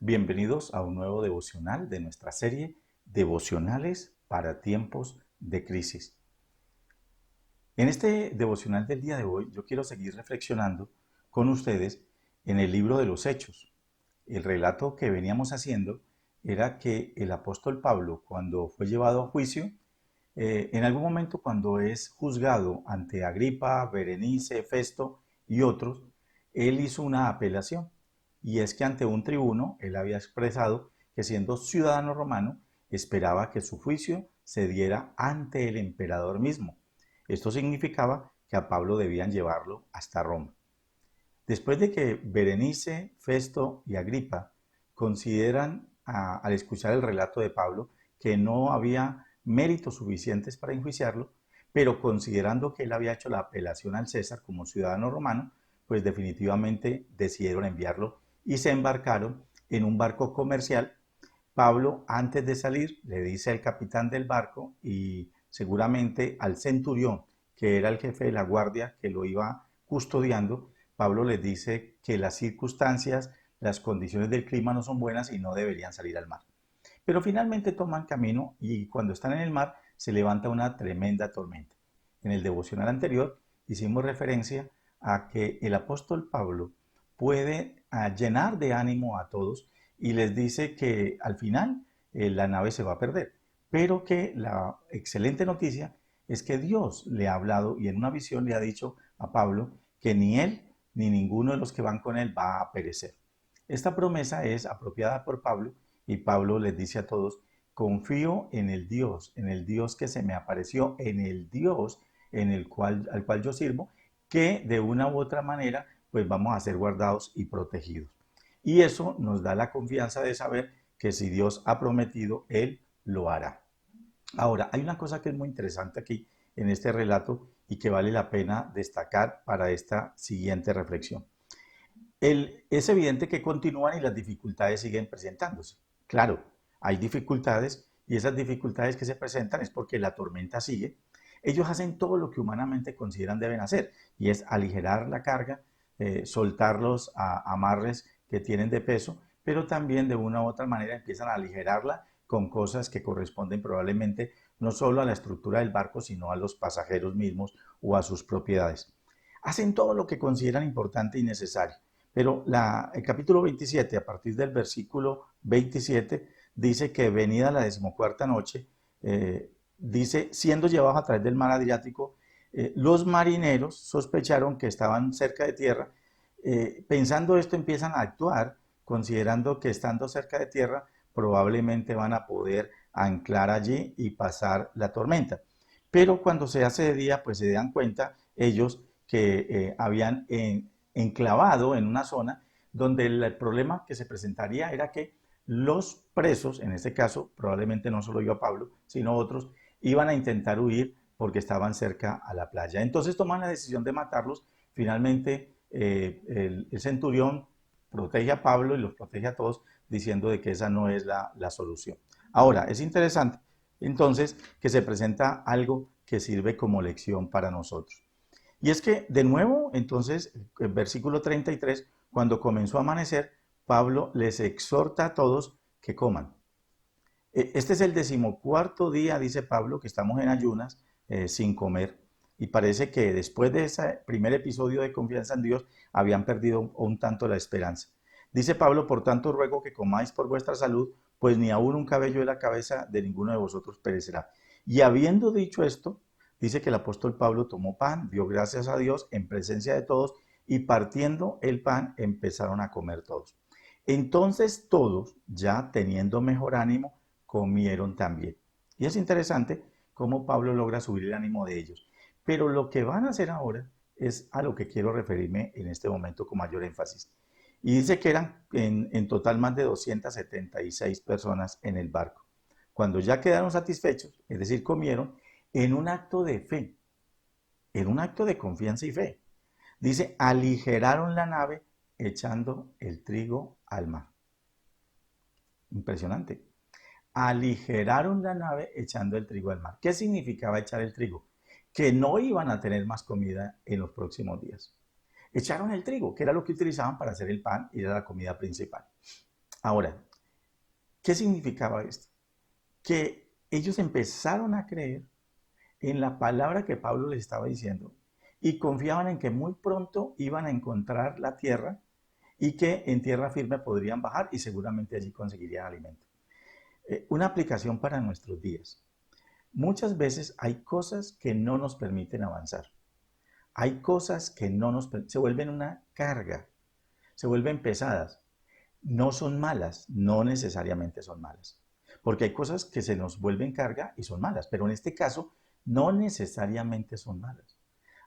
Bienvenidos a un nuevo devocional de nuestra serie Devocionales para tiempos de crisis. En este devocional del día de hoy yo quiero seguir reflexionando con ustedes en el libro de los Hechos. El relato que veníamos haciendo era que el apóstol Pablo, cuando fue llevado a juicio, en algún momento cuando es juzgado ante Agripa, Berenice, Festo y otros, él hizo una apelación. Y es que ante un tribuno él había expresado que siendo ciudadano romano esperaba que su juicio se diera ante el emperador mismo. Esto significaba que a Pablo debían llevarlo hasta Roma. Después de que Berenice, Festo y Agripa consideran, al escuchar el relato de Pablo, que no había méritos suficientes para enjuiciarlo, pero considerando que él había hecho la apelación al César como ciudadano romano, pues definitivamente decidieron enviarlo y se embarcaron en un barco comercial. Pablo, antes de salir, le dice al capitán del barco y seguramente al centurión, que era el jefe de la guardia que lo iba custodiando. Pablo les dice que las circunstancias, las condiciones del clima no son buenas y no deberían salir al mar. Pero finalmente toman camino y cuando están en el mar se levanta una tremenda tormenta. En el devocional anterior hicimos referencia a que el apóstol Pablo puede llenar de ánimo a todos y les dice que al final la nave se va a perder, pero que la excelente noticia es que Dios le ha hablado y en una visión le ha dicho a Pablo que ni él ni ninguno de los que van con él va a perecer. Esta promesa es apropiada por Pablo y Pablo les dice a todos, confío en el Dios que se me apareció, en el Dios al cual yo sirvo, que de una u otra manera pues vamos a ser guardados y protegidos. Y eso nos da la confianza de saber que si Dios ha prometido, Él lo hará. Ahora, hay una cosa que es muy interesante aquí en este relato y que vale la pena destacar para esta siguiente reflexión. Es evidente que continúan y las dificultades siguen presentándose. Claro, hay dificultades y esas dificultades que se presentan es porque la tormenta sigue. Ellos hacen todo lo que humanamente consideran deben hacer y es aligerar la carga, soltar los amarres que tienen de peso, pero también de una u otra manera empiezan a aligerarla con cosas que corresponden probablemente no solo a la estructura del barco, sino a los pasajeros mismos o a sus propiedades. Hacen todo lo que consideran importante y necesario. Pero el capítulo 27, a partir del versículo 27, dice que venida la decimocuarta noche, dice, siendo llevados a través del mar Adriático, los marineros sospecharon que estaban cerca de tierra. Pensando esto, empiezan a actuar, considerando que estando cerca de tierra, probablemente van a poder anclar allí y pasar la tormenta. Pero cuando se hace de día, pues se dan cuenta ellos que habían enclavado en una zona donde el problema que se presentaría era que los presos, en este caso probablemente no solo yo Pablo, sino otros, iban a intentar huir porque estaban cerca a la playa. Entonces toman la decisión de matarlos. Finalmente el centurión protege a Pablo y los protege a todos diciendo de que esa no es la solución. Ahora, es interesante entonces que se presenta algo que sirve como lección para nosotros. Y es que, de nuevo, entonces, el versículo 33, cuando comenzó a amanecer, Pablo les exhorta a todos que coman. Este es el decimocuarto día, dice Pablo, que estamos en ayunas, sin comer. Y parece que después de ese primer episodio de confianza en Dios, habían perdido un tanto la esperanza. Dice Pablo, por tanto ruego que comáis por vuestra salud, pues ni aún un cabello de la cabeza de ninguno de vosotros perecerá. Y habiendo dicho esto, dice que el apóstol Pablo tomó pan, dio gracias a Dios en presencia de todos, y partiendo el pan empezaron a comer todos. Entonces todos, ya teniendo mejor ánimo, comieron también. Y es interesante cómo Pablo logra subir el ánimo de ellos. Pero lo que van a hacer ahora es a lo que quiero referirme en este momento con mayor énfasis. Y dice que eran en total más de 276 personas en el barco. Cuando ya quedaron satisfechos, es decir, comieron, en un acto de fe, en un acto de confianza y fe. Dice, aligeraron la nave echando el trigo al mar. Impresionante. Aligeraron la nave echando el trigo al mar. ¿Qué significaba echar el trigo? Que no iban a tener más comida en los próximos días. Echaron el trigo, que era lo que utilizaban para hacer el pan y era la comida principal. Ahora, ¿qué significaba esto? Que ellos empezaron a creer en la palabra que Pablo les estaba diciendo y confiaban en que muy pronto iban a encontrar la tierra y que en tierra firme podrían bajar y seguramente allí conseguirían alimento. Una aplicación para nuestros días. Muchas veces hay cosas que no nos permiten avanzar. Hay cosas que no nos se vuelven una carga, se vuelven pesadas. No son malas, no necesariamente son malas. Porque hay cosas que se nos vuelven carga y son malas, pero en este caso no necesariamente son malas.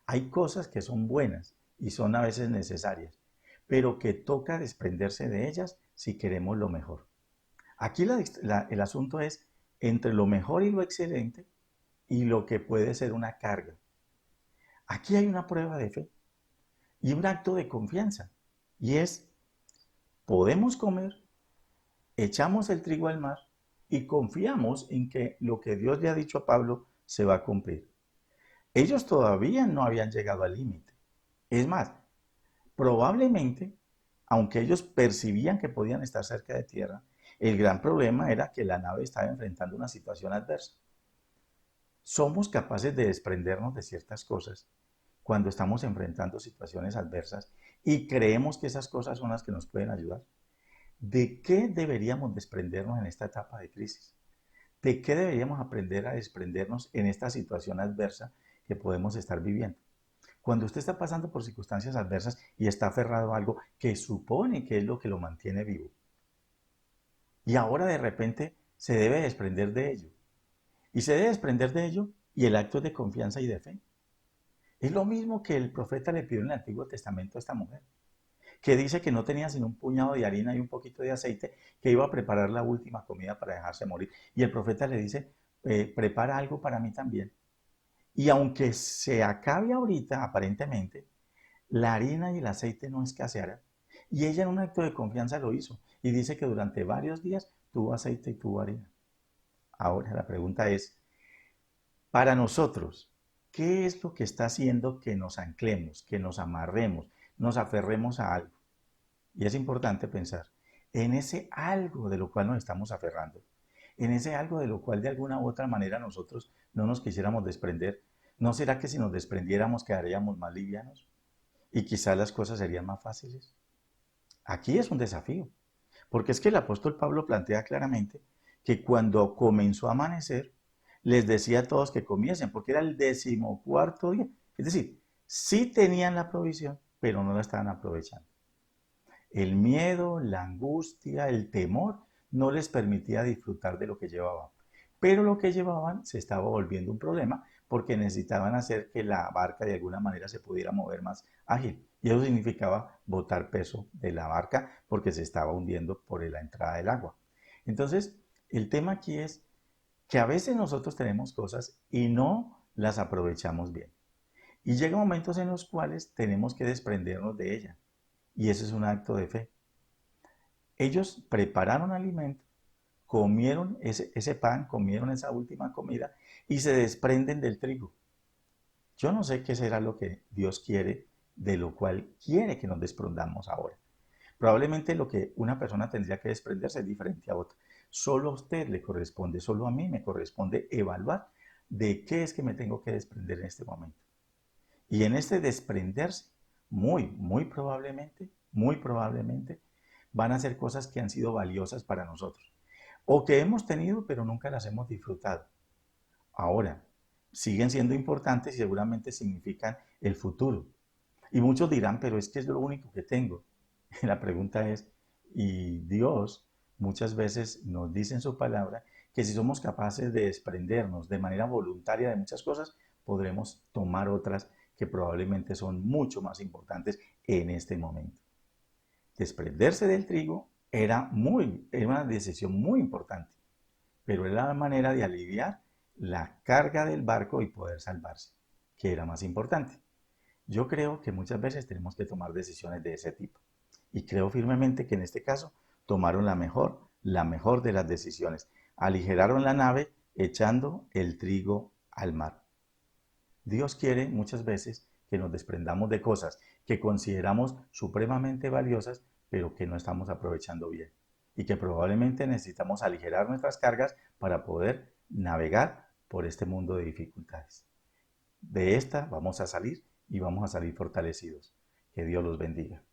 Hay cosas que son buenas y son a veces necesarias, pero que toca desprenderse de ellas si queremos lo mejor. Aquí el asunto es entre lo mejor y lo excelente y lo que puede ser una carga. Aquí hay una prueba de fe y un acto de confianza. Y es, podemos comer, echamos el trigo al mar y confiamos en que lo que Dios le ha dicho a Pablo se va a cumplir. Ellos todavía no habían llegado al límite. Es más, probablemente, aunque ellos percibían que podían estar cerca de tierra, el gran problema era que la nave estaba enfrentando una situación adversa. Somos capaces de desprendernos de ciertas cosas cuando estamos enfrentando situaciones adversas y creemos que esas cosas son las que nos pueden ayudar. ¿De qué deberíamos desprendernos en esta etapa de crisis? ¿De qué deberíamos aprender a desprendernos en esta situación adversa que podemos estar viviendo? Cuando usted está pasando por circunstancias adversas y está aferrado a algo que supone que es lo que lo mantiene vivo, y ahora de repente se debe desprender de ello, y se debe desprender de ello y el acto es de confianza y de fe. Es lo mismo que el profeta le pidió en el Antiguo Testamento a esta mujer, que dice que no tenía sino un puñado de harina y un poquito de aceite, que iba a preparar la última comida para dejarse morir. Y el profeta le dice, prepara algo para mí también. Y aunque se acabe ahorita, aparentemente, la harina y el aceite no escasearán. Y ella en un acto de confianza lo hizo. Y dice que durante varios días tuvo aceite y tuvo harina. Ahora la pregunta es, para nosotros, ¿qué es lo que está haciendo que nos anclemos, que nos amarremos, nos aferremos a algo? Y es importante pensar en ese algo de lo cual nos estamos aferrando, en ese algo de lo cual de alguna u otra manera nosotros no nos quisiéramos desprender. ¿No será que si nos desprendiéramos quedaríamos más livianos y quizás las cosas serían más fáciles? Aquí es un desafío, porque es que el apóstol Pablo plantea claramente que cuando comenzó a amanecer, les decía a todos que comiesen, porque era el 14º día. Es decir, sí tenían la provisión, pero no la estaban aprovechando. El miedo, la angustia, el temor no les permitía disfrutar de lo que llevaban. Pero lo que llevaban se estaba volviendo un problema porque necesitaban hacer que la barca de alguna manera se pudiera mover más ágil. Y eso significaba botar peso de la barca porque se estaba hundiendo por la entrada del agua. Entonces, el tema aquí es que a veces nosotros tenemos cosas y no las aprovechamos bien. Y llegan momentos en los cuales tenemos que desprendernos de ella. Y ese es un acto de fe. Ellos prepararon alimento, comieron ese pan, comieron esa última comida y se desprenden del trigo. Yo no sé qué será lo que Dios quiere, de lo cual quiere que nos desprendamos ahora. Probablemente lo que una persona tendría que desprenderse es diferente a otra. Solo a usted le corresponde, solo a mí me corresponde evaluar de qué es que me tengo que desprender en este momento. Y en este desprenderse, muy probablemente, van a ser cosas que han sido valiosas para nosotros o que hemos tenido pero nunca las hemos disfrutado. Ahora, siguen siendo importantes y seguramente significan el futuro. Y muchos dirán, pero es que es lo único que tengo. Y la pregunta es, ¿y Dios muchas veces nos dice en su palabra que si somos capaces de desprendernos de manera voluntaria de muchas cosas, podremos tomar otras que probablemente son mucho más importantes en este momento? Desprenderse del trigo era una decisión muy importante, pero era la manera de aliviar la carga del barco y poder salvarse, que era más importante. Yo creo que muchas veces tenemos que tomar decisiones de ese tipo. Y creo firmemente que en este caso tomaron la mejor de las decisiones. Aligeraron la nave echando el trigo al mar. Dios quiere muchas veces que nos desprendamos de cosas que consideramos supremamente valiosas, pero que no estamos aprovechando bien. y que probablemente necesitamos aligerar nuestras cargas para poder navegar por este mundo de dificultades. De esta vamos a salir y vamos a salir fortalecidos. Que Dios los bendiga.